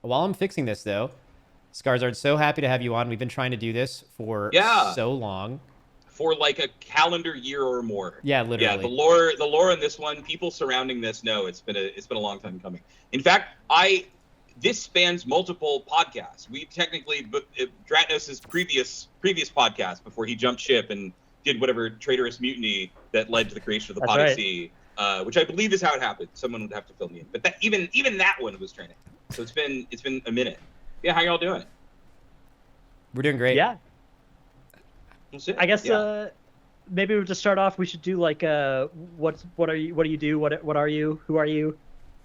While I'm fixing this, though, Scarizard, so happy to have you on. We've been trying to do this for Yeah, so long. for like a calendar year or more. Yeah, Yeah, the literally. lore in this one, people surrounding this know it's been a long time coming. In fact, this spans multiple podcasts. We technically, but Dratnos' previous podcast before he jumped ship and did whatever traitorous mutiny that led to the creation of the That's right. Podyssey, which I believe is how it happened. Someone would have to fill me in, but that even that one was training. So it's been a minute. Yeah, how y'all doing? We're doing great. Yeah. That's it. I guess Yeah. maybe to start off, we should do like what do you do? What are you? Who are you?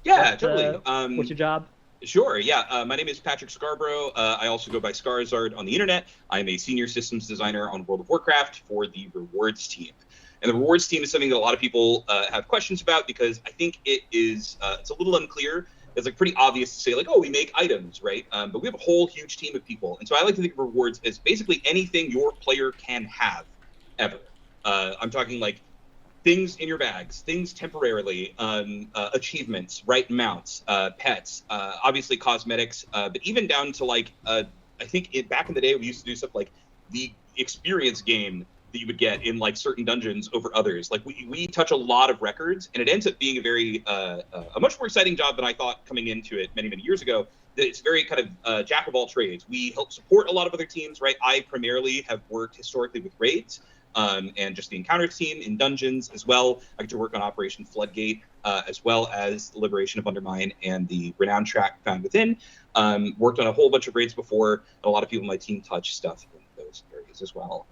Yeah, What, totally. What's your job? Sure, yeah. My name is Patrick Scarborough. I also go by Scarizard on the internet. I'm a senior systems designer on World of Warcraft for the rewards team. And the rewards team is something that a lot of people have questions about because I think it's a little unclear. It's like pretty obvious to say like, oh, we make items, right? But we have a whole huge team of people. And so I like to think of rewards as basically anything your player can have ever. I'm talking like things in your bags, things temporarily, achievements, right mounts, pets, obviously cosmetics, but even down to like, I think back in the day we used to do stuff like the experience gain that you would get in like certain dungeons over others. Like we touch a lot of records, and it ends up being a much more exciting job than I thought coming into it many years ago. That it's very kind of jack of all trades. We help support a lot of other teams, right? I primarily have worked historically with raids. And just the encounters team in dungeons as well. I get to work on Operation Floodgate, as well as the Liberation of Undermine and the Renowned track Found Within. Worked on a whole bunch of raids before, and a lot of people on my team touch stuff in those areas as well.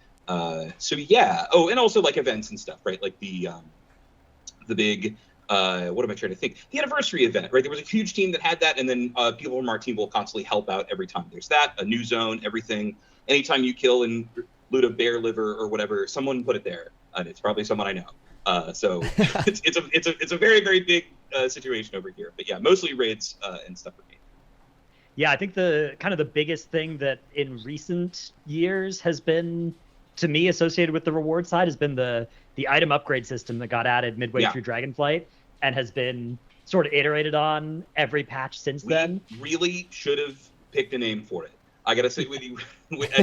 So yeah. Oh, and also like events and stuff, right? Like the big, what am I trying to think? The anniversary event, right? There was a huge team that had that, and then people from our team will constantly help out every time there's that, a new zone, everything. Anytime you kill and loot a bear liver or whatever, someone put it there, and it's probably someone I know. So it's a very big situation over here. But yeah, mostly raids and stuff for me. Yeah, I think the kind of the biggest thing that in recent years has been, to me, associated with the reward side has been the item upgrade system that got added midway through Dragonflight and has been sort of iterated on every patch since then. We really should have picked a name for it. I gotta say with you,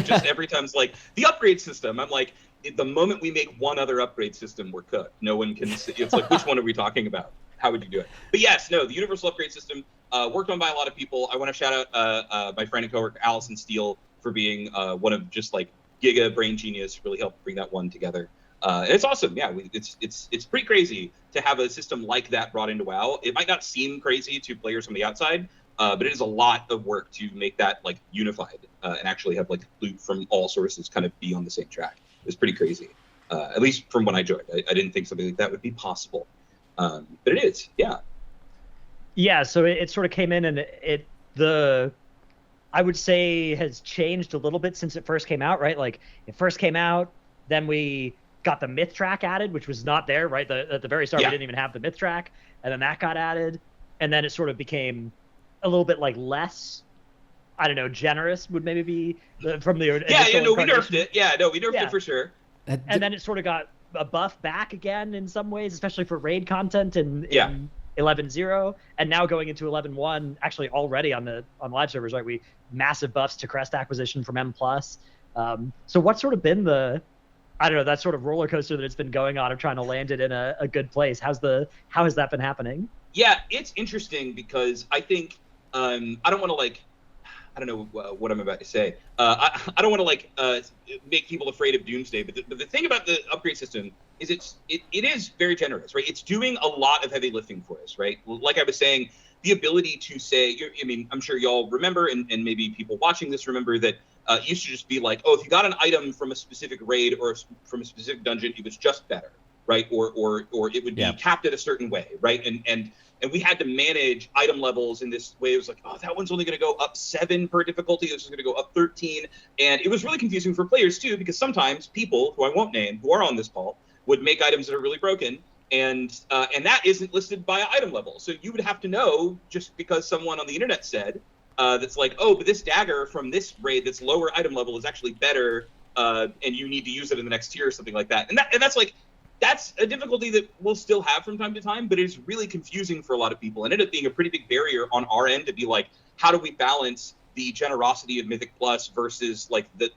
just every time it's like the upgrade system. I'm like, the moment we make one other upgrade system, we're cooked. No one can. It's like, which one are we talking about? How would you do it? But yes, no, the universal upgrade system worked on by a lot of people. I want to shout out my friend and coworker Allison Steele for being one of just like giga brain genius. Really helped bring that one together. It's awesome. Yeah, it's pretty crazy to have a system like that brought into WoW. It might not seem crazy to players from the outside. But it is a lot of work to make that like unified and actually have like loot from all sources kind of be on the same track. It's pretty crazy, at least from when I joined. I didn't think something like that would be possible, but it is. Yeah. Yeah. So it sort of came in, and I would say has changed a little bit since it first came out. Right, like it first came out, then we got the myth track added, which was not there. Right, at the very start we didn't even have the myth track, and then that got added, and then it sort of became a little bit like less, I don't know, generous would maybe be from the initial we nerfed it. Yeah, no, we nerfed it for sure. And then it sort of got a buff back again in some ways, especially for raid content in 11.0, and now going into 11.1, actually already on live servers, right? We massive buffs to crest acquisition from M+. So what's sort of been I don't know, that sort of roller coaster that it's been going on of trying to land it in a good place? How has that been happening? Yeah, it's interesting because I think I don't want to like, I don't know what I'm about to say. I don't want to like make people afraid of Doomsday, but the thing about the upgrade system is it is very generous, right? It's doing a lot of heavy lifting for us, right? Like I was saying, the ability to say, I mean, I'm sure y'all remember, and maybe people watching this remember that it used to just be like, oh, if you got an item from a specific raid or from a specific dungeon, it was just better, right? Or it would be capped at a certain way, right? And we had to manage item levels in this way. It was like, oh, that one's only going to go up 7 per difficulty. This is going to go up 13. And it was really confusing for players, too, because sometimes people, who I won't name, who are on this call, would make items that are really broken. And that isn't listed by item level. So you would have to know, just because someone on the internet said, that's like, oh, but this dagger from this raid that's lower item level is actually better, and you need to use it in the next tier or something like that. And that's like, that's a difficulty that we'll still have from time to time, but it's really confusing for a lot of people and ended up being a pretty big barrier on our end to be like, how do we balance the generosity of Mythic Plus versus like the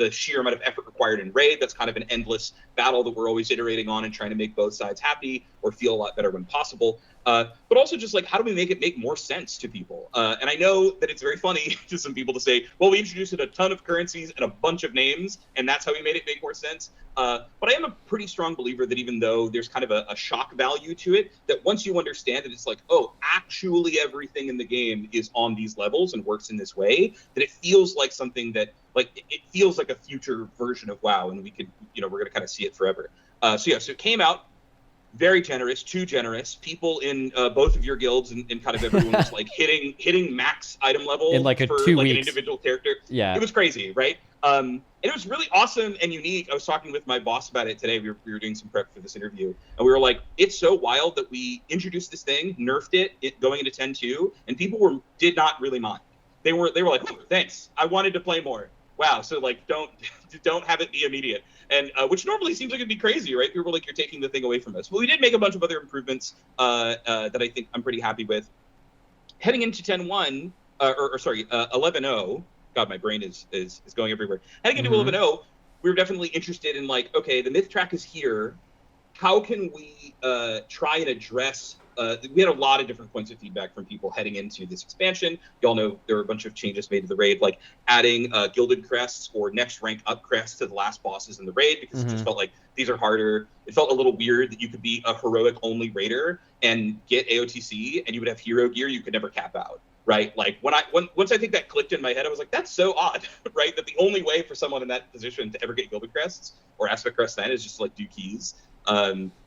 sheer amount of effort required in raid. That's kind of an endless battle that we're always iterating on and trying to make both sides happy or feel a lot better when possible. But also just like, how do we make it make more sense to people? And I know that it's very funny to some people to say, well, we introduced a ton of currencies and a bunch of names, and that's how we made it make more sense. But I am a pretty strong believer that even though there's kind of a shock value to it, that once you understand that it's like, oh, actually everything in the game is on these levels and works in this way, that it feels like something that, like, it feels like a future version of WoW, and we could, we're going to kind of see it forever. So it came out. Very generous, too generous. People in both of your guilds and kind of everyone was like hitting max item level in like for 2 like weeks. An individual character. Yeah, it was crazy, right? And it was really awesome and unique. I was talking with my boss about it today. We were doing some prep for this interview, and we were like, it's so wild that we introduced this thing, nerfed it going into 10.2, and people did not really mind. They were like, oh, thanks. I wanted to play more. Wow, so like don't have it be immediate, and which normally seems like it'd be crazy, right? People are like, you're taking the thing away from us. But we did make a bunch of other improvements that I think I'm pretty happy with. Heading into 10.1, 11.0. God, my brain is going everywhere. Heading into 11.0, we were definitely interested in like, okay, the myth track is here. How can we try and address? We had a lot of different points of feedback from people heading into this expansion. You all know there were a bunch of changes made to the raid, like adding gilded crests or next rank up crests to the last bosses in the raid, because it just felt like these are harder. It felt a little weird that you could be a heroic only raider and get AOTC, and you would have hero gear you could never cap out, right? Like once I think that clicked in my head, I was like, that's so odd, right? That the only way for someone in that position to ever get gilded crests or aspect crests then is just to, like, do keys.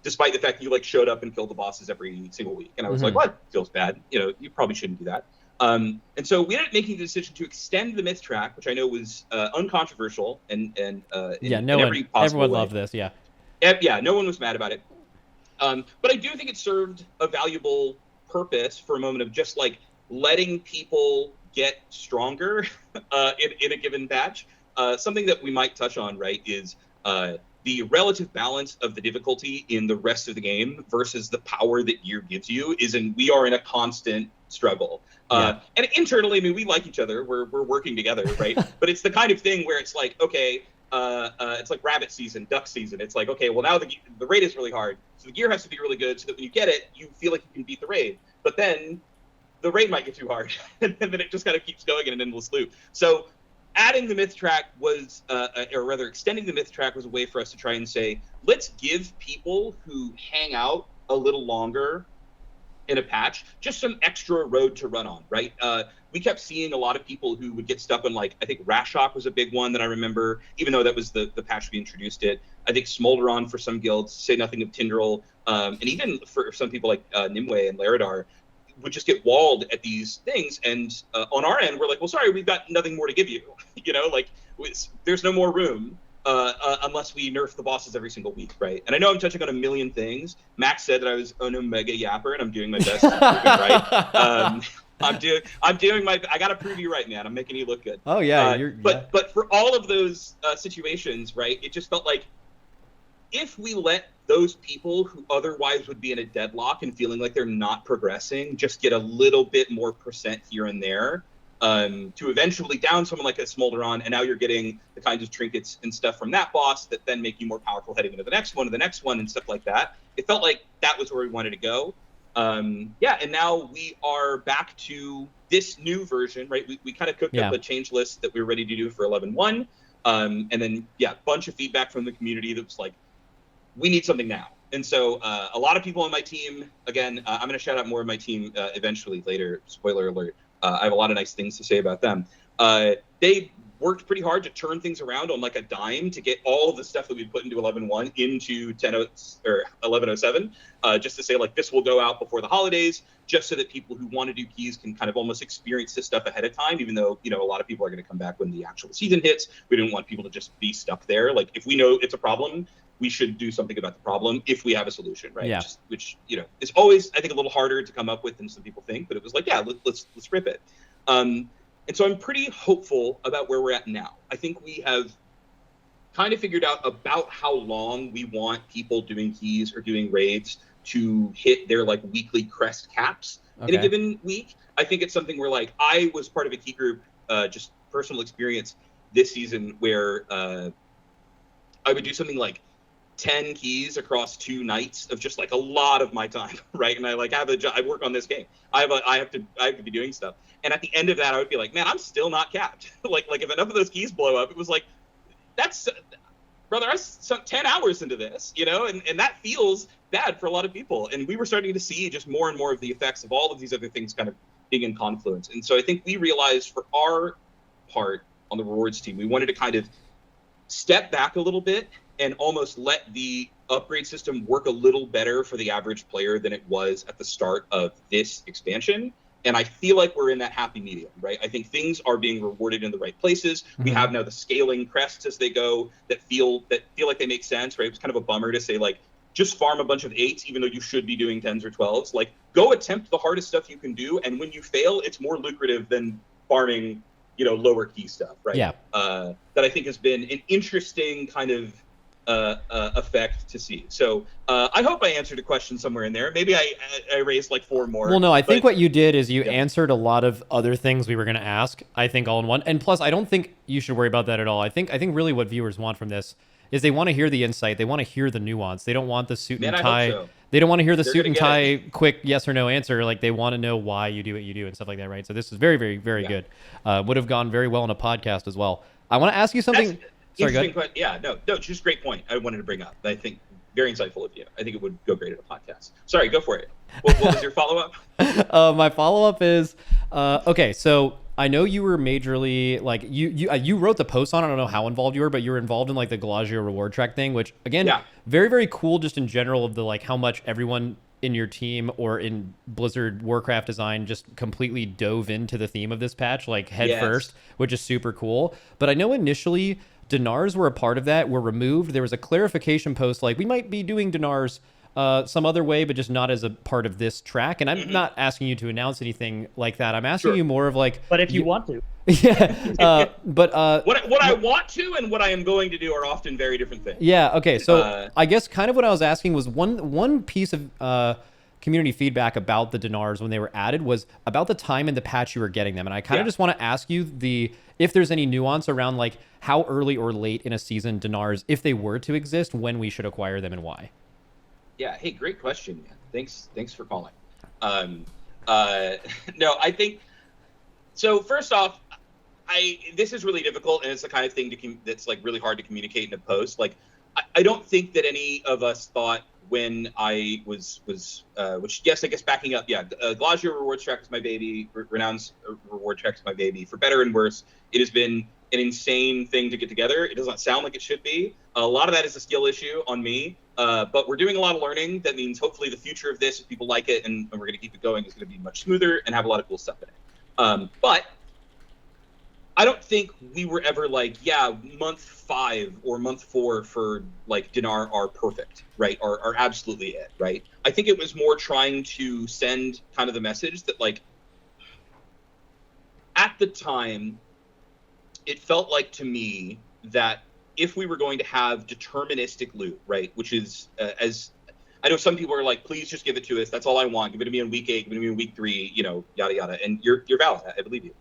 Despite the fact that you like showed up and killed the bosses every single week. And I was like, well, that feels bad. You probably shouldn't do that. And so we ended up making the decision to extend the myth track, which I know was uncontroversial and everyone loved this. Yeah. Yeah. No one was mad about it. But I do think it served a valuable purpose for a moment of just like letting people get stronger in a given patch. Something that we might touch on, right, is the relative balance of the difficulty in the rest of the game versus the power that gear gives you we are in a constant struggle. And internally, I mean, we like each other. We're working together, right? But it's the kind of thing where it's like, okay, it's like rabbit season, duck season. It's like, okay, well, now the raid is really hard, so the gear has to be really good so that when you get it, you feel like you can beat the raid. But then the raid might get too hard, and then it just kind of keeps going in an endless loop. So adding the myth track was, or rather extending the myth track was a way for us to try and say, let's give people who hang out a little longer in a patch just some extra road to run on, right? We kept seeing a lot of people who would get stuck on, like, I think Rashok was a big one that I remember, even though that was the patch we introduced it. I think Smolderon for some guilds, say nothing of Tindral, and even for some people like Nimue and Laradar, would just get walled at these things, and on our end we're like, well, sorry, we've got nothing more to give you. There's no more room unless we nerf the bosses every single week, right? And I know I'm touching on a million things. Max said that I was an omega yapper, and I'm doing my best to prove it right. I'm doing my. I gotta prove you right, man. I'm making you look good. Oh yeah, but for all of those situations, right? It just felt like if we let those people who otherwise would be in a deadlock and feeling like they're not progressing just get a little bit more percent here and there, to eventually down someone like a Smolderon, and now you're getting the kinds of trinkets and stuff from that boss that then make you more powerful heading into the next one and the next one and stuff like that. It felt like that was where we wanted to go. And now we are back to this new version, right? We kind of cooked up a change list that we were ready to do for 11.1. And then, a bunch of feedback from the community that was like, we need something now. And so a lot of people on my team, again, I'm going to shout out more of my team eventually later, spoiler alert. I have a lot of nice things to say about them. They worked pretty hard to turn things around on like a dime to get all of the stuff that we put into 11.1 into 11.07, just to say like this will go out before the holidays, just so that people who want to do keys can kind of almost experience this stuff ahead of time, even though, a lot of people are going to come back when the actual season hits. We didn't want people to just be stuck there. Like if we know it's a problem, we should do something about the problem if we have a solution, right? Yeah. Which is always, I think, a little harder to come up with than some people think, but it was like, let's rip it. And so I'm pretty hopeful about where we're at now. I think we have kind of figured out about how long we want people doing keys or doing raids to hit their like weekly crest caps. in a given week. I think it's something where like I was part of a key group, just personal experience this season where I would do something like 10 keys across 2 nights of just like a lot of my time, right? And I like have a job, I work on this game. I have to be doing stuff. And at the end of that, I would be like, man, I'm still not capped. like if enough of those keys blow up, it was like, that's brother, I sunk 10 hours into this, you know, and that feels bad for a lot of people. And we were starting to see just more and more of the effects of all of these other things kind of being in confluence. And so I think we realized for our part on the rewards team, we wanted to kind of step back a little bit and almost let the upgrade system work a little better for the average player than it was at the start of this expansion. And I feel like we're in that happy medium, right? I think things are being rewarded in the right places. We have now the scaling crests as they go that feel like they make sense, right? It was kind of a bummer to say like, just farm a bunch of 8s, even though you should be doing 10s or 12s. Like, go attempt the hardest stuff you can do, and when you fail, it's more lucrative than farming, you know, lower key stuff, right? Yeah. That I think has been an interesting kind of effect to see. So I hope I answered a question somewhere in there. Maybe I raised like 4 more. Well, no, I think what you did is you answered a lot of other things we were going to ask, I think, all in one. And plus, I don't think you should worry about that at all. I think really what viewers want from this is they want to hear the insight. They want to hear the nuance. They don't want the suit and tie. So. They don't want to hear the suit and tie quick yes or no answer. Like, they want to know why you do what you do and stuff like that, right? So this is very, very, very good. Would have gone very well in a podcast as well. I want to ask you something. Sorry, go ahead. Yeah, no, just a great point I wanted to bring up. I think very insightful of you. I think it would go great in a podcast. Sorry, go for it. What was your follow-up? My follow-up is, okay, so I know you were majorly, like, you wrote the post on it. I don't know how involved you were, but you were involved in, like, the Galagio reward track thing, which, again, very, very cool just in general of the, like, how much everyone in your team or in Blizzard Warcraft design just completely dove into the theme of this patch, like, head first, which is super cool. But I know initially Dinars were a part of that, were removed. There was a clarification post, like, we might be doing Dinars some other way, but just not as a part of this track. And I'm not asking you to announce anything like that. I'm asking you more of like... But if you want to. But what I want to and what I am going to do are often very different things. Yeah, okay. So I guess kind of what I was asking was one piece of community feedback about the Dinars when they were added was about the time in the patch you were getting them. And I kind of just want to ask you if there's any nuance around like how early or late in a season Dinars, if they were to exist, when we should acquire them and why. Yeah. Hey, great question, man. Thanks for calling. No, I think so. First off, this is really difficult, and it's the kind of thing that's like really hard to communicate in a post. Like, I don't think that any of us thought when I was which yes, I guess backing up, Galagio rewards track is my baby. Renown's reward track is my baby. For better and worse, it has been an insane thing to get together. It does not sound like it should be. A lot of that is a skill issue on me. But we're doing a lot of learning. That means hopefully the future of this, if people like it and we're going to keep it going, is going to be much smoother and have a lot of cool stuff in it. But I don't think we were ever like, month 5 or month 4 for like Dinar are perfect, right? Are absolutely it, right? I think it was more trying to send kind of the message that like at the time, it felt like to me that if we were going to have deterministic loot, right, which is as I know some people are like, please just give it to us. That's all I want. Give it to me in week 8, give it to me in week 3, you know, yada, yada. And you're valid. I believe you.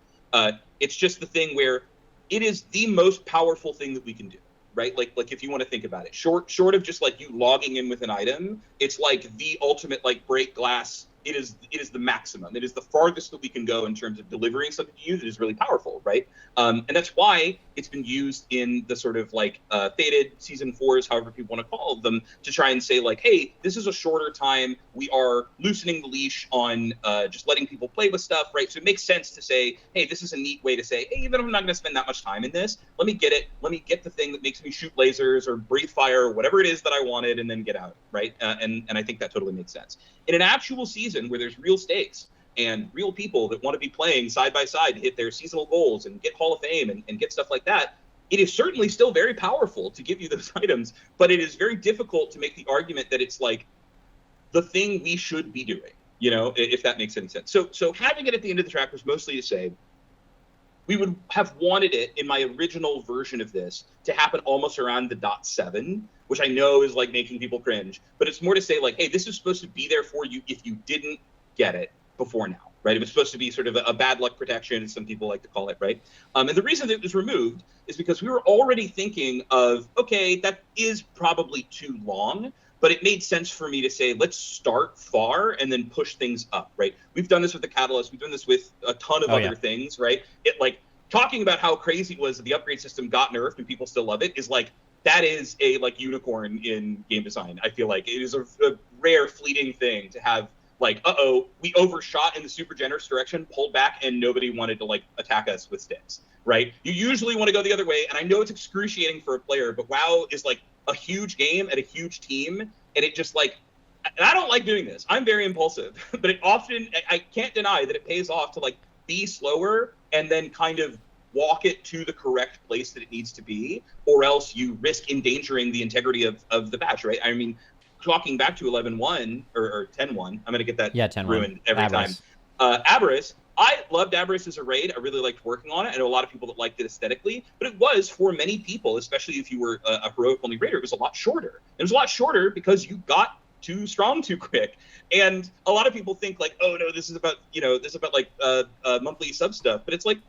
It's just the thing where it is the most powerful thing that we can do, right? Like if you want to think about it, short of just like you logging in with an item, it's like the ultimate like break glass. It is the maximum. It is the farthest that we can go in terms of delivering something to you that is really powerful, right? And that's why it's been used in the sort of like faded season 4s, however people want to call them, to try and say like, hey, this is a shorter time. We are loosening the leash on just letting people play with stuff, right? So it makes sense to say, hey, this is a neat way to say, hey, even if I'm not going to spend that much time in this, let me get it. Let me get the thing that makes me shoot lasers or breathe fire or whatever it is that I wanted, and then get out, right? And I think that totally makes sense. In an actual season where there's real stakes and real people that want to be playing side by side to hit their seasonal goals and get Hall of Fame and get stuff like that, it is certainly still very powerful to give you those items, but it is very difficult to make the argument that it's like the thing we should be doing, you know, if that makes any sense. So having it at the end of the track was mostly to say, we would have wanted it in my original version of this to happen almost around the .7, which I know is like making people cringe, but it's more to say like, hey, this is supposed to be there for you if you didn't get it. before now, right? It was supposed to be sort of a bad luck protection, as some people like to call it, right? And the reason that it was removed is because we were already thinking of, okay, that is probably too long, but it made sense for me to say, let's start far and then push things up, right? We've done this with the Catalyst. We've done this with a ton of other things, right? It like talking about how crazy it was that the upgrade system got nerfed and people still love it is like, that is a like unicorn in game design. I feel like it is a rare fleeting thing to have like, we overshot in the super generous direction, pulled back, and nobody wanted to like attack us with sticks, right? You usually want to go the other way, and I know it's excruciating for a player, but WoW is like a huge game and a huge team, and it just like, and I don't like doing this. I'm very impulsive, but it often, I can't deny that it pays off to like be slower and then kind of walk it to the correct place that it needs to be, or else you risk endangering the integrity of the patch, right? I mean, talking back to 11.1 or 10.1, I'm going to get that ruined every time. Avarice, I loved Avarice as a raid. I really liked working on it. I know a lot of people that liked it aesthetically, but it was, for many people, especially if you were a heroic-only raider, it was a lot shorter. It was a lot shorter because you got too strong too quick. And a lot of people think like, oh no, this is about, like monthly sub stuff. But it's like,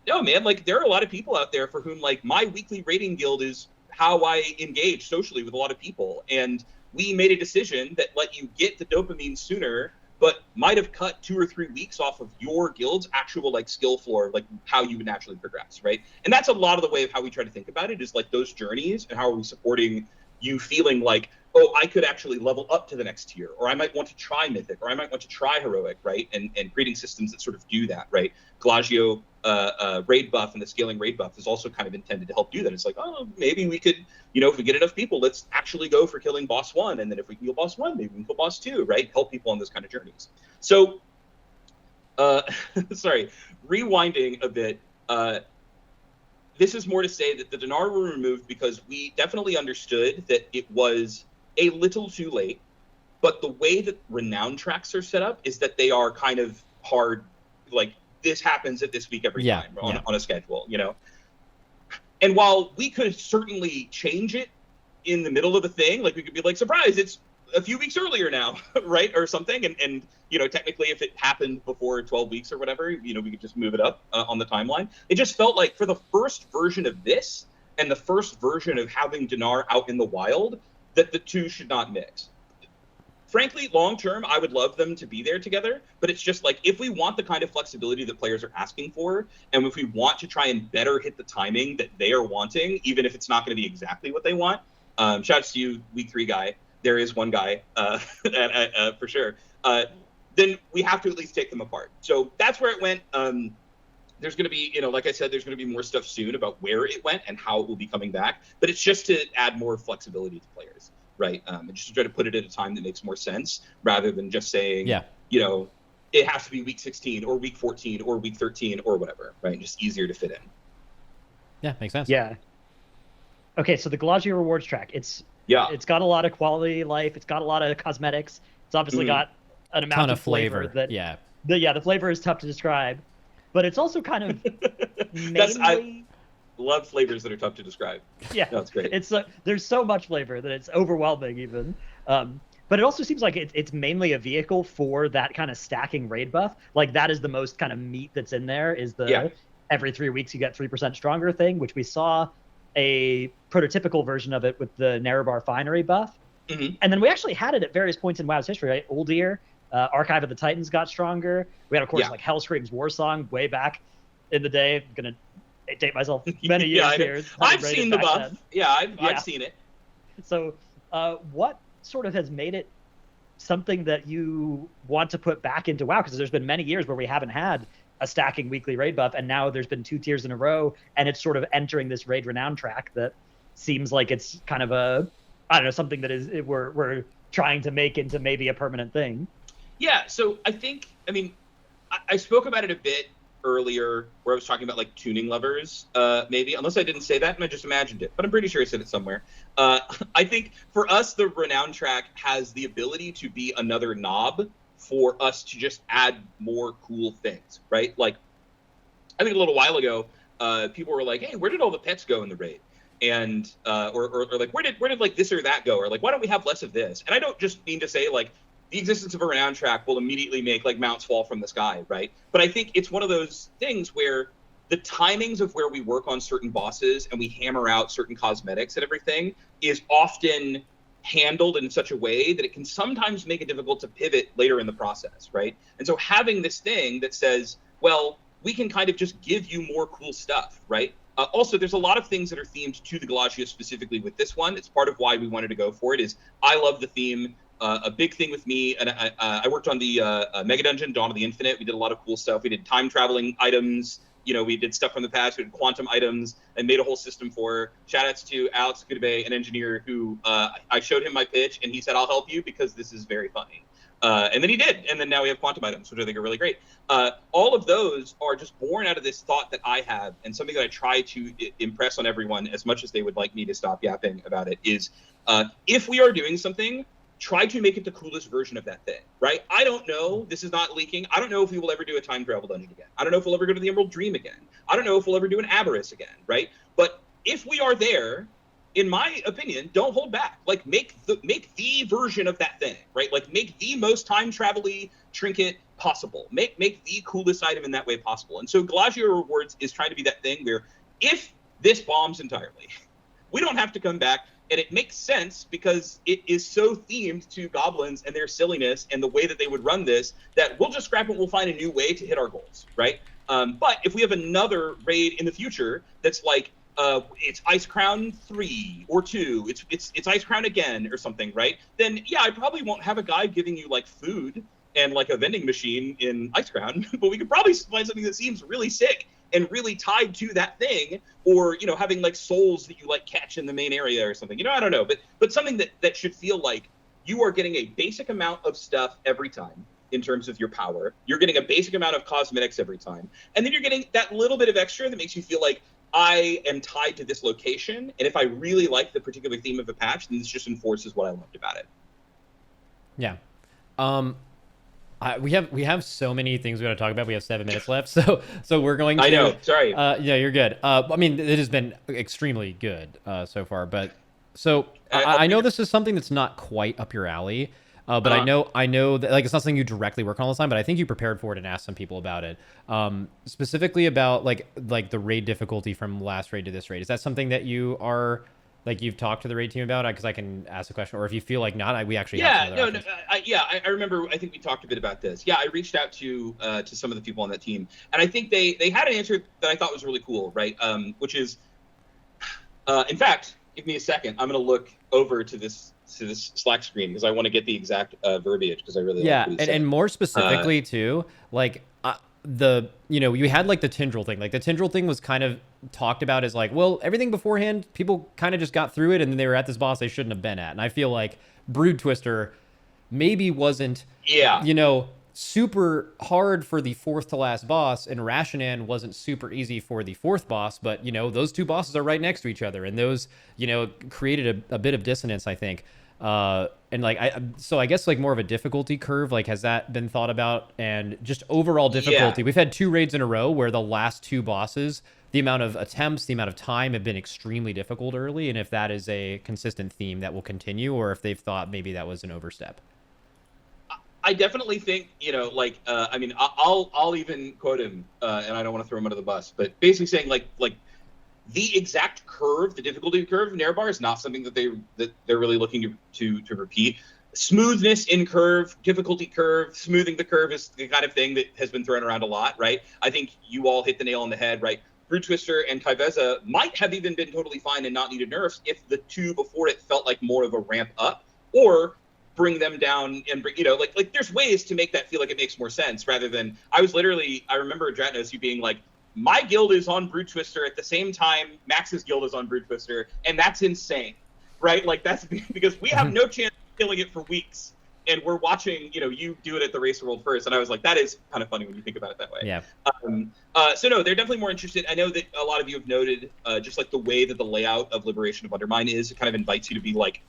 no, man, like there are a lot of people out there for whom like my weekly raiding guild is how I engage socially with a lot of people. And we made a decision that let you get the dopamine sooner, but might have cut 2 or 3 weeks off of your guild's actual like skill floor, like how you would naturally progress, right? And that's a lot of the way of how we try to think about it, is like those journeys and how are we supporting you feeling like, oh, I could actually level up to the next tier, or I might want to try Mythic, or I might want to try Heroic, right? And creating systems that sort of do that, right? Glagio raid buff and the scaling raid buff is also kind of intended to help do that. It's like, oh, maybe we could, if we get enough people, let's actually go for killing boss 1, and then if we can kill boss 1, maybe we can kill boss 2, right? Help people on those kind of journeys. So, sorry, rewinding a bit, this is more to say that the Dinar were removed because we definitely understood that it was a little too late, but the way that renown tracks are set up is that they are kind of hard, like this happens at this week every time on a schedule, And while we could certainly change it in the middle of a thing, like we could be like, surprise, it's a few weeks earlier now, right? Or something. And technically if it happened before 12 weeks or whatever, we could just move it up on the timeline. It just felt like for the first version of this and the first version of having Dinar out in the wild, that the two should not mix. Frankly, long term, I would love them to be there together, but it's just like, if we want the kind of flexibility that players are asking for, and if we want to try and better hit the timing that they are wanting, even if it's not going to be exactly what they want, shout out to you, week 3 guy, there is one guy, for sure, then we have to at least take them apart. So that's where it went. There's going to be, like I said, there's going to be more stuff soon about where it went and how it will be coming back, but it's just to add more flexibility to players. Right, and just to try to put it at a time that makes more sense, rather than just saying, it has to be week 16 or week 14 or week 13 or whatever, right? Just easier to fit in. Yeah, makes sense. Yeah. Okay, so the Glagio rewards track, it's got a lot of quality of life. It's got a lot of cosmetics. It's obviously got an amount of flavor that the flavor is tough to describe, but it's also kind of mainly. Love flavors that are tough to describe. Yeah, that's great. It's there's so much flavor that it's overwhelming even. But it also seems like it's mainly a vehicle for that kind of stacking raid buff. Like that is the most kind of meat that's in there, is the every 3 weeks you get 3% stronger thing, which we saw a prototypical version of it with the Nerebar Finery buff. Mm-hmm. And then we actually had it at various points in WoW's history, right? Uldir, Archive of the Titans got stronger. We had, of course, like Hellscream's War Song way back in the day. I'm going to date myself many years here. I've seen the buff. Then. Yeah, I've seen it. So what sort of has made it something that you want to put back into WoW? Because there's been many years where we haven't had a stacking weekly raid buff, and now there's been 2 tiers in a row, and it's sort of entering this raid renown track that seems like it's kind of something that is we're trying to make into maybe a permanent thing. Yeah, so I spoke about it a bit earlier, where I was talking about like tuning levers, maybe, unless I didn't say that and I just imagined it, but I'm pretty sure I said it somewhere. I think for us, the renown track has the ability to be another knob for us to just add more cool things, right? Like, I think a little while ago, people were like, hey, where did all the pets go in the raid? And or like, where did like this or that go? Or like, why don't we have less of this? And I don't just mean to say like, the existence of a renown track will immediately make like mounts fall from the sky, right? But I think it's one of those things where the timings of where we work on certain bosses and we hammer out certain cosmetics and everything is often handled in such a way that it can sometimes make it difficult to pivot later in the process, right? And so having this thing that says, well, we can kind of just give you more cool stuff, right? Also, there's a lot of things that are themed to the Galaccio specifically with this one. It's part of why we wanted to go for it. Is I love the theme. A big thing with me, and I worked on the Mega Dungeon, Dawn of the Infinite. We did a lot of cool stuff. We did time traveling items. We did stuff from the past. We did quantum items and made a whole system for. Shoutouts to Alex Goodbay, an engineer who I showed him my pitch, and he said, "I'll help you because this is very funny." And then he did, and then now we have quantum items, which I think are really great. All of those are just born out of this thought that I have, and something that I try to impress on everyone as much as they would like me to stop yapping about it is, if we are doing something, try to make it the coolest version of that thing, right? I don't know. This is not leaking. I don't know if we will ever do a time travel dungeon again. I don't know if we'll ever go to the Emerald Dream again. I don't know if we'll ever do an Aberrus again, right? But if we are there, in my opinion, don't hold back. Like, make the version of that thing, right? Like, make the most time travel-y trinket possible. Make the coolest item in that way possible. And so Galaccio Rewards is trying to be that thing where if this bombs entirely, we don't have to come back. And it makes sense because it is so themed to goblins and their silliness and the way that they would run this that we'll just scrap it. We'll find a new way to hit our goals, right? But if we have another raid in the future that's like, it's Ice Crown 3 or 2, it's Ice Crown again or something, right? Then yeah, I probably won't have a guy giving you like food and like a vending machine in Ice Crown, but we could probably find something that seems really sick and really tied to that thing, or having like souls that you like catch in the main area or something. I don't know, but something that should feel like you are getting a basic amount of stuff every time in terms of your power. You're getting a basic amount of cosmetics every time, and then you're getting that little bit of extra that makes you feel like I am tied to this location, and if I really like the particular theme of a patch, then this just enforces what I loved about it. Yeah. We have so many things we got to talk about. We have 7 minutes left, so we're going to. I know. Sorry. Yeah, you're good. I mean, it has been extremely good so far, but so I know this is something that's not quite up your alley, but I know that like it's not something you directly work on all the time, but I think you prepared for it and asked some people about it, specifically about like the raid difficulty from last raid to this raid. Is that something that you are? Like you've talked to the raid team about it, because I can ask a question, or if you feel like not, we actually have some other options. I remember. I think we talked a bit about this. Yeah, I reached out to some of the people on that team, and I think they had an answer that I thought was really cool, right? Which is, in fact, give me a second. I'm going to look over to this Slack screen because I want to get the exact verbiage because I really like what he said. And more specifically too, like. You had like the Tindril thing. Like the Tindril thing was kind of talked about as like, well, everything beforehand, people kind of just got through it and then they were at this boss they shouldn't have been at. And I feel like Brood Twister maybe wasn't, super hard for the 4th to last boss, and Rashanan wasn't super easy for the 4th boss, but those 2 bosses are right next to each other, and those, created a bit of dissonance, I think. And like I guess like more of a difficulty curve, like has that been thought about? And just overall difficulty, we've had 2 raids in a row where the last 2 bosses, the amount of attempts, the amount of time have been extremely difficult early, and if that is a consistent theme that will continue, or if they've thought maybe that was an overstep. I definitely think, I mean, I'll even quote him, and I don't want to throw him under the bus, but basically saying like the exact curve, the difficulty curve of Nerebar is not something that they're really looking to repeat. Smoothness in curve, difficulty curve, smoothing the curve is the kind of thing that has been thrown around a lot, right? I think you all hit the nail on the head, right? Brood Twister and Tyveza might have even been totally fine and not needed nerfs if the 2 before it felt like more of a ramp up, or bring them down and bring, like there's ways to make that feel like it makes more sense rather than I remember Dratnos, you being like, my guild is on Brood Twister at the same time Max's guild is on Brood Twister, and that's insane, right? Like that's because we have no chance of killing it for weeks, and we're watching, you do it at the Race World first, and I was like, that is kind of funny when you think about it that way. Yeah. So no, they're definitely more interested. I know that a lot of you have noted just like the way that the layout of Liberation of Undermine is, it kind of invites you to be like,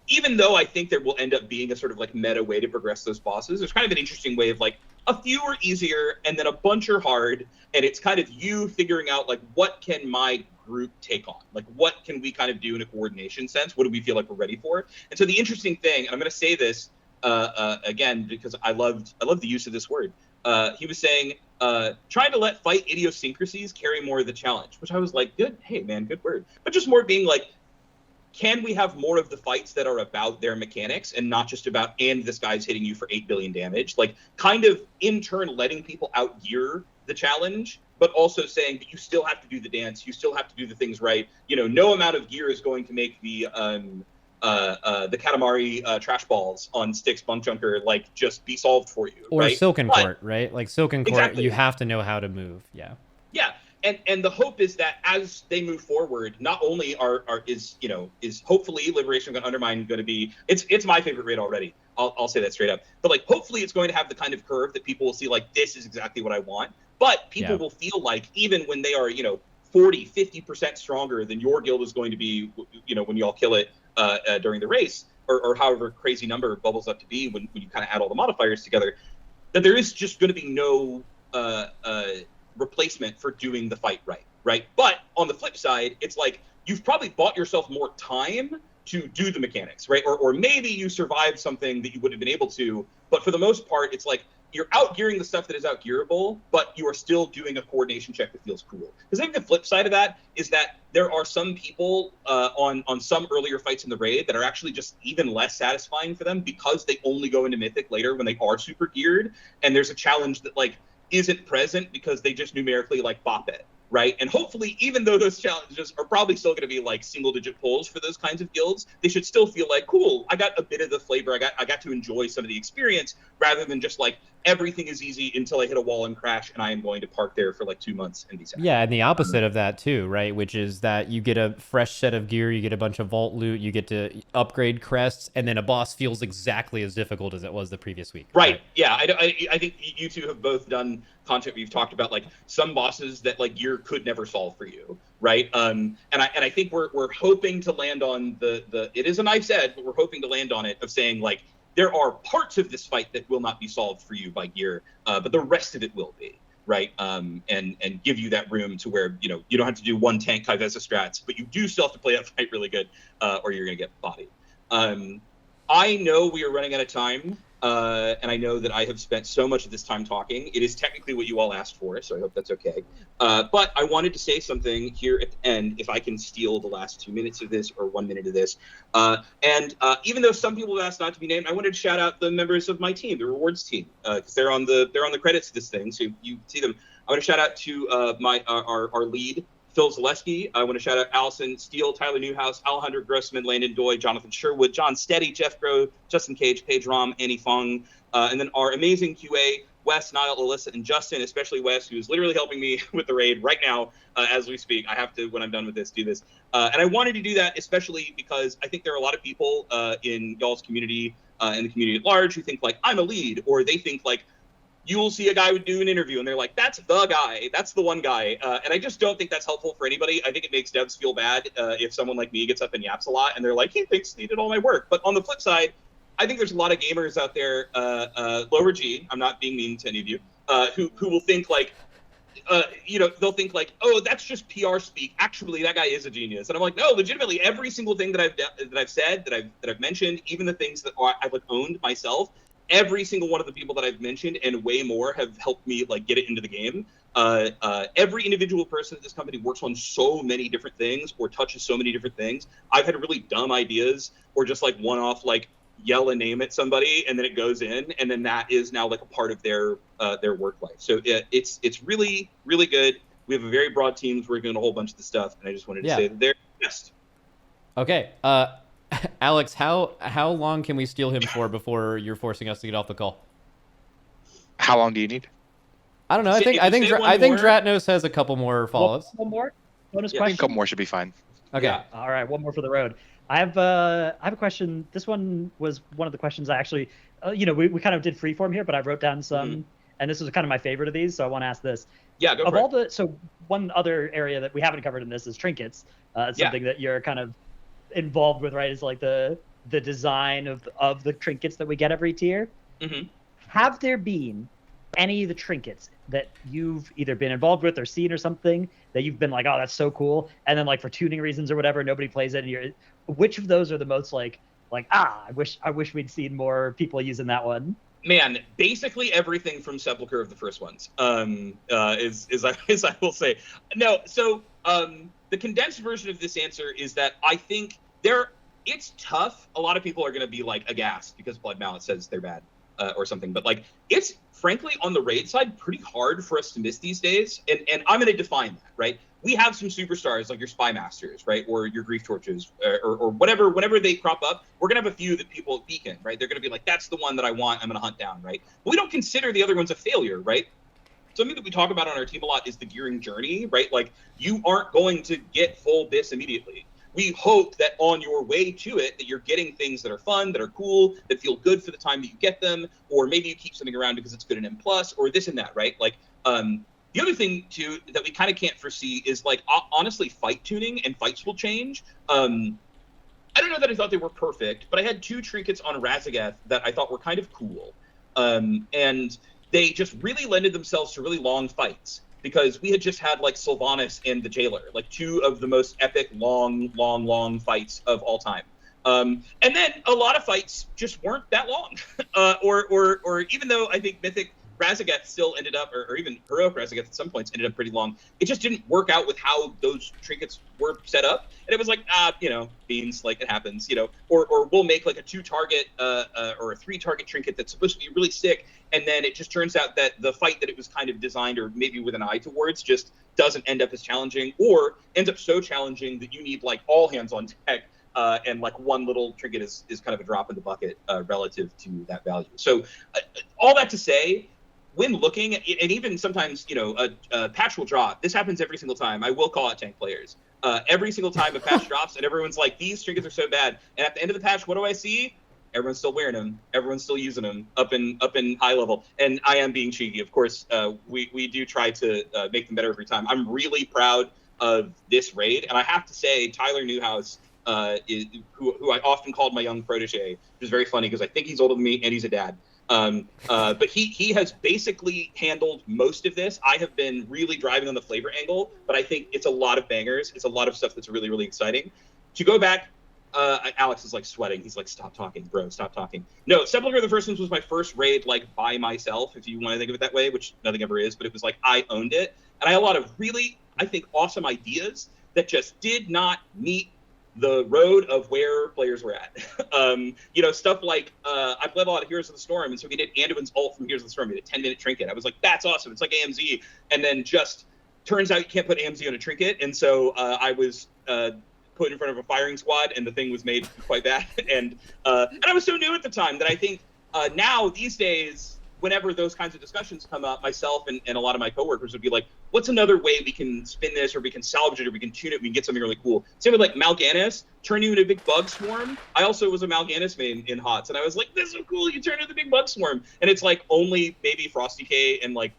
even though I think there will end up being a sort of like meta way to progress those bosses, there's kind of an interesting way of like a few are easier and then a bunch are hard, and it's kind of you figuring out like what can my group take on, like what can we kind of do in a coordination sense, what do we feel like we're ready for. And so the interesting thing, and I'm going to say this again, because I love the use of this word. He was saying, trying to let fight idiosyncrasies carry more of the challenge, which I was like, good. Hey, man, good word. But just more being like, can we have more of the fights that are about their mechanics and not just about, and this guy's hitting you for 8 billion damage? Like, kind of in turn letting people outgear the challenge, but also saying that you still have to do the dance, you still have to do the things right. You know, no amount of gear is going to make the Katamari trash balls on Styx Bunk Junker like just be solved for you. Or right? Silken Court, right? Like Silken Court, exactly. You have to know how to move. Yeah. Yeah. And the hope is that as they move forward, not only is hopefully Liberation Gun Undermine going to be, it's my favorite raid already. I'll say that straight up. But like hopefully it's going to have the kind of curve that people will see like, this is exactly what I want. But people will feel like even when they are 40, 50% stronger than your guild is going to be, when you all kill it during the race, or however crazy number bubbles up to be when you kind of add all the modifiers together, that there is just going to be no replacement for doing the fight right? But on the flip side, it's like you've probably bought yourself more time to do the mechanics, right? Or maybe you survived something that you would have been able to, but for the most part, it's like you're outgearing the stuff that is outgearable, but you are still doing a coordination check that feels cool. Because I think the flip side of that is that there are some people on some earlier fights in the raid that are actually just even less satisfying for them because they only go into Mythic later when they are super geared, and there's a challenge that like isn't present because they just numerically like bop it, right? And hopefully, even though those challenges are probably still going to be like single-digit pulls for those kinds of guilds, they should still feel like, cool, I got a bit of the flavor, I got to enjoy some of the experience, rather than just like everything is easy until I hit a wall and crash, and I am going to park there for like 2 months and be sad. Yeah, and the opposite of that too, right? Which is that you get a fresh set of gear, you get a bunch of vault loot, you get to upgrade crests, and then a boss feels exactly as difficult as it was the previous week. Right. Yeah. I think you two have both done content where you've talked about like some bosses that like gear could never solve for you, right? And I think we're hoping to land on the it is a knife's edge, but we're hoping to land on it of saying like there are parts of this fight that will not be solved for you by gear, but the rest of it will be, right? And give you that room to where you don't have to do one tank Kai'Veza strats, but you do still have to play that fight really good, or you're gonna get bodied. I know we are running out of time, and I know that I have spent so much of this time talking. It is technically what you all asked for, so I hope that's okay. But I wanted to say something here at the end, if I can steal the last 2 minutes of this or 1 minute of this. And even though some people have asked not to be named, I wanted to shout out the members of my team, the rewards team, because they're on the credits of this thing, so you see them. I want to shout out to our lead, Phil Zaleski. I want to shout out Allison Steele, Tyler Newhouse, Alejandro Grossman, Landon Doy, Jonathan Sherwood, John Steady, Jeff Groh, Justin Cage, Paige Rom, Annie Fong, and then our amazing QA, Wes, Niall, Alyssa, and Justin, especially Wes, who's literally helping me with the raid right now as we speak. I have to, when I'm done with this, do this. And I wanted to do that especially because I think there are a lot of people in y'all's community and the community at large who think like, I'm a lead, or they think like, you will see a guy would do an interview and they're like, that's the guy, that's the one guy. And I just don't think that's helpful for anybody. I think it makes devs feel bad if someone like me gets up and yaps a lot and they're like, he thinks he did all my work. But on the flip side, I think there's a lot of gamers out there, lower G, I'm not being mean to any of you, who will think like, they'll think like, oh, that's just PR speak. Actually, that guy is a genius. And I'm like, no, legitimately, every single thing that I've said, that I've mentioned, even the things that I've like owned myself, every single one of the people that I've mentioned and way more have helped me like get it into the game. Every individual person at this company works on so many different things or touches so many different things. I've had really dumb ideas or just like one-off like yell a name at somebody and then it goes in and then that is now like a part of their work life. So it's really, really good. We have a very broad team working on a whole bunch of the stuff, and I just wanted to say that they're best. Okay. Alex, how long can we steal him for before you're forcing us to get off the call? How long do you need? I don't know. I think Dratnos has a couple more follow-ups. One more bonus I question. think a couple more should be fine. Okay. Yeah. All right. One more for the road. I have a question. This one was one of the questions I actually, we kind of did freeform here, but I wrote down some, and this was kind of my favorite of these, so I want to ask this. Yeah, go for it. So one other area that we haven't covered in this is trinkets. It's something that you're kind of involved with, right? Is like the design of the trinkets that we get every tier. Mm-hmm. Have there been any of the trinkets that you've either been involved with or seen or something that you've been like, oh, that's so cool, and then like for tuning reasons or whatever, nobody plays it, and which of those are the most like like, I wish we'd seen more people using that one. Man, basically everything from Sepulchre of the first ones, is I will say. No, so the condensed version of this answer is that I think it's tough. A lot of people are going to be like aghast because Blood Mallet says they're bad or something, but like it's frankly on the raid side pretty hard for us to miss these days, and I'm going to define that, right? We have some superstars like your Spy Masters, right, or your Grief Torches, or whatever. Whenever they crop up, we're gonna have a few that people beacon, right? They're gonna be like, that's the one that I want. I'm gonna hunt down, right? But we don't consider the other ones a failure, right? Something that we talk about on our team a lot is the gearing journey, right? Like you aren't going to get full bis immediately. We hope that on your way to it, that you're getting things that are fun, that are cool, that feel good for the time that you get them, or maybe you keep something around because it's good in M+, or this and that, right? Like, the other thing, too, that we kind of can't foresee is, like, honestly, fight tuning, and fights will change. I don't know that I thought they were perfect, but I had 2 trinkets on Razageth that I thought were kind of cool. And they just really lended themselves to really long fights, because we had just had, like, Sylvanas and the Jailer, like 2 of the most epic, long fights of all time. And then a lot of fights just weren't that long. Or even though I think Mythic Razageth still ended up, or even Heroic Razageth at some points ended up pretty long, it just didn't work out with how those trinkets were set up. And it was like, beans, like it happens, or we'll make like a 2-target or a 3-target trinket that's supposed to be really sick, and then it just turns out that the fight that it was kind of designed, or maybe with an eye towards, just doesn't end up as challenging, or ends up so challenging that you need like all hands on deck. And like one little trinket is kind of a drop in the bucket relative to that value. So all that to say, when looking at, and even sometimes, a patch will drop. This happens every single time. I will call out tank players. Every single time a patch drops and everyone's like, these trinkets are so bad. And at the end of the patch, what do I see? Everyone's still wearing them. Everyone's still using them up in high level. And I am being cheeky. Of course, we do try to make them better every time. I'm really proud of this raid. And I have to say, Tyler Newhouse, who I often called my young protege, which is very funny because I think he's older than me and he's a dad. But he has basically handled most of this. I have been really driving on the flavor angle, but I think it's a lot of bangers. It's a lot of stuff that's really, really exciting. To go back, Alex is like sweating. He's like, stop talking, bro, stop talking. No, Sepulchre of the First Ones was my first raid like by myself, if you want to think of it that way, which nothing ever is, but it was like I owned it. And I had a lot of really, I think, awesome ideas that just did not meet the road of where players were at. Stuff like I played a lot of Heroes of the Storm, and so we did Anduin's ult from Heroes of the Storm. We did a 10-minute trinket. I was like, that's awesome. It's like AMZ. And then just turns out you can't put AMZ on a trinket, and so I was put in front of a firing squad, and the thing was made quite bad. And I was so new at the time that I think now these days, whenever those kinds of discussions come up, myself and a lot of my coworkers would be like, what's another way we can spin this, or we can salvage it, or we can tune it, we can get something really cool. Same with like Mal'Ganis, turn you into a big bug swarm. I also was a Mal'Ganis main in HOTS, and I was like, this is so cool, you turn into the big bug swarm. And it's like only maybe Frosty K and like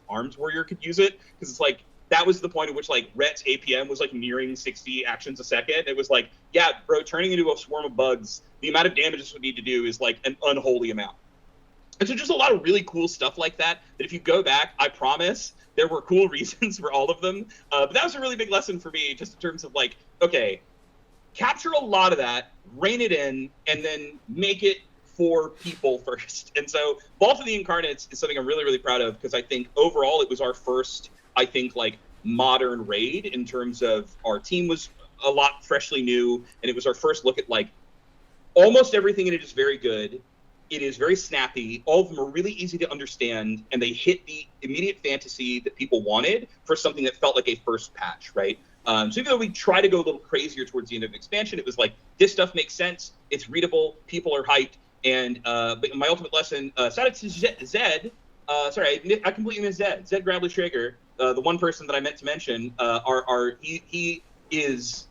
Arms Warrior could use it, because it's like, that was the point at which like Rhett's APM was like nearing 60 actions a second. It was like, yeah, bro, turning into a swarm of bugs, the amount of damage this would need to do is like an unholy amount. And so just a lot of really cool stuff like that if you go back, I promise there were cool reasons for all of them. But that was a really big lesson for me, just in terms of like, okay, capture a lot of that, rein it in, and then make it for people first. And so Vault of the Incarnates is something I'm really, really proud of, because I think overall it was our first, I think, like modern raid in terms of our team was a lot freshly new, and it was our first look at like almost everything in it is very good. It is very snappy. All of them are really easy to understand, and they hit the immediate fantasy that people wanted for something that felt like a first patch, right? So even though we try to go a little crazier towards the end of expansion, it was like, this stuff makes sense, it's readable, people are hyped, and but my ultimate lesson, shout out to Zed, I completely missed Zed. Zed Gradley Schrager, the one person that I meant to mention, he is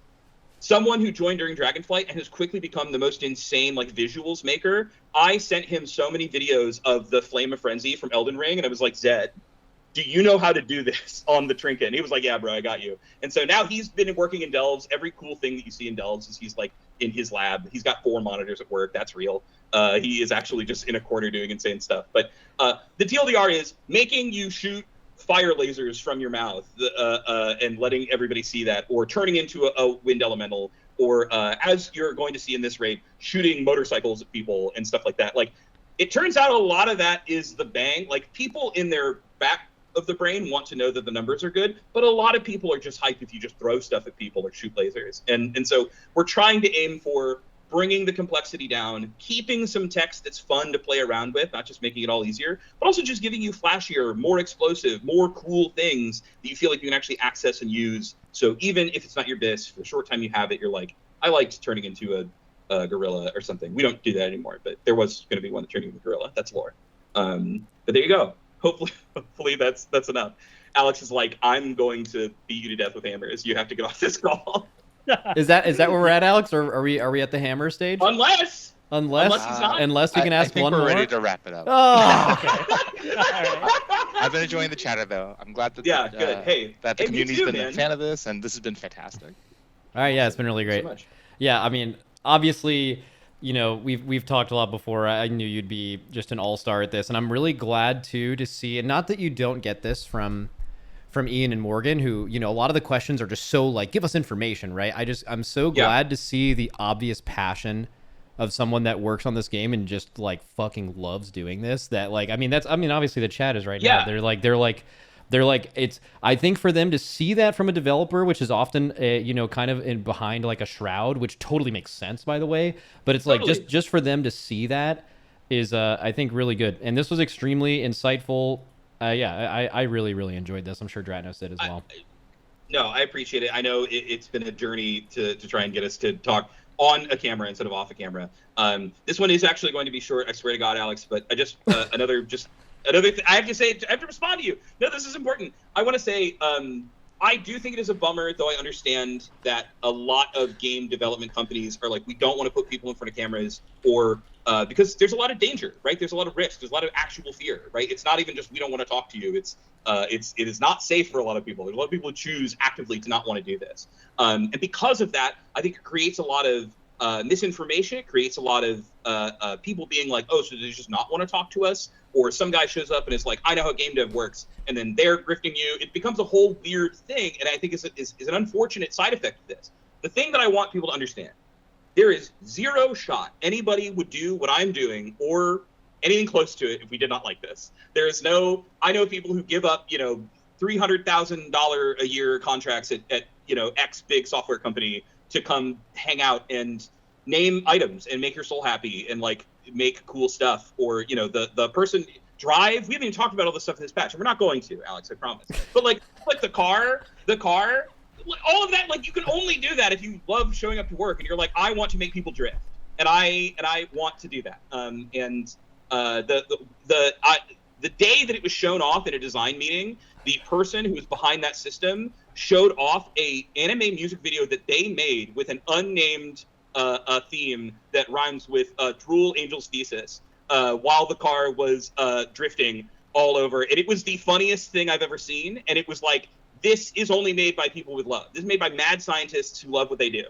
someone who joined during Dragonflight and has quickly become the most insane like visuals maker. I sent him so many videos of the Flame of Frenzy from Elden Ring, and I was like, Zed, do you know how to do this on the trinket? And he was like, yeah, bro, I got you. And so now he's been working in Delves. Every cool thing that you see in Delves is he's like in his lab. He's got 4 monitors at work. That's real. He is actually just in a corner doing insane stuff. But the TLDR is making you shoot fire lasers from your mouth and letting everybody see that, or turning into a wind elemental, or as you're going to see in this raid, shooting motorcycles at people and stuff like that. Like, it turns out a lot of that is the bang. Like, people in their back of the brain want to know that the numbers are good, but a lot of people are just hyped if you just throw stuff at people or shoot lasers. And so we're trying to aim for bringing the complexity down, keeping some text that's fun to play around with, not just making it all easier, but also just giving you flashier, more explosive, more cool things that you feel like you can actually access and use. So even if it's not your BIS, for the short time you have it, you're like, I liked turning into a gorilla or something. We don't do that anymore, but there was going to be one that turned into a gorilla. That's lore. But there you go. Hopefully that's enough. Alex is like, I'm going to beat you to death with hammers. You have to get off this call. Is that where we're at, Alex, or are we at the hammer stage? Unless he's not. Unless we can ask one more. I think we're ready to wrap it up. Oh, Okay. All right. I've been enjoying the chatter though. I'm glad that good. Hey, that the community's too, been man. a fan of this, and this has been fantastic. All right, yeah, it's been really great. So much. Yeah, I mean, obviously, you know, we've talked a lot before. I knew you'd be just an all-star at this, and I'm really glad to see. And not that you don't get this from Ian and Morgan, who, you know, a lot of the questions are just so like, give us information, right? I'm so glad to see the obvious passion of someone that works on this game and just like fucking loves doing this. That like, I mean, obviously the chat is right now. They're like, it's, I think for them to see that from a developer, which is often, you know, kind of in behind like a shroud, which totally makes sense, by the way. But it's like, just for them to see that is, I think, really good. And this was extremely insightful. I really, really enjoyed this. I'm sure Dratnos did as well. I appreciate it. I know it's been a journey to try and get us to talk on a camera instead of off a camera. This one is actually going to be short, I swear to God, Alex, but I just, another thing I have to say, I have to respond to you. No, this is important. I want to say, I do think it is a bummer, though I understand that a lot of game development companies are like, we don't want to put people in front of cameras, or because there's a lot of danger, right? There's a lot of risk. There's a lot of actual fear, right? It's not even just we don't want to talk to you. It is not safe for a lot of people. There's a lot of people who choose actively to not want to do this. And because of that, I think it creates a lot of misinformation. It creates a lot of people being like, oh, so they just not want to talk to us? Or some guy shows up and is like, I know how game dev works, and then they're grifting you. It becomes a whole weird thing, and I think is an unfortunate side effect of this. The thing that I want people to understand, there is zero shot anybody would do what I'm doing or anything close to it if we did not like this. There is no, I know people who give up, you know, $300,000 a year contracts at you know, X big software company to come hang out and name items and make your soul happy and like make cool stuff. Or, you know, the person drive, we haven't even talked about all this stuff in this patch, and we're not going to, Alex, I promise. But like the car, all of that, like, you can only do that if you love showing up to work and you're like, I want to make people drift, and I want to do that. The day that it was shown off in a design meeting, the person who was behind that system showed off a anime music video that they made with an unnamed theme that rhymes with Drool Angel's Thesis, while the car was drifting all over. And it was the funniest thing I've ever seen. And it was like, this is only made by people with love. This is made by mad scientists who love what they do.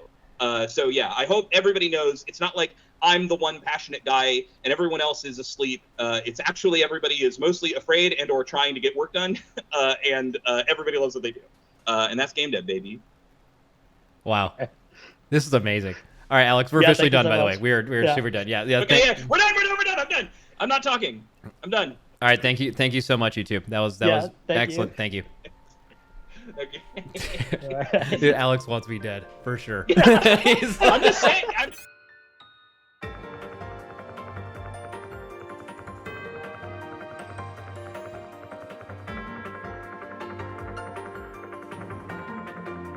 So yeah, I hope everybody knows it's not like I'm the one passionate guy and everyone else is asleep. It's actually everybody is mostly afraid and or trying to get work done, and everybody loves what they do. And that's game dev, baby. Wow. This is amazing. All right, Alex, we're officially done, by the way. We're super done. Yeah. Okay, we're done. I'm done. I'm not talking. I'm done. All right, thank you so much, you two. That was excellent. Thank you. Okay. Dude, Alex wants me dead for sure. I'm just saying.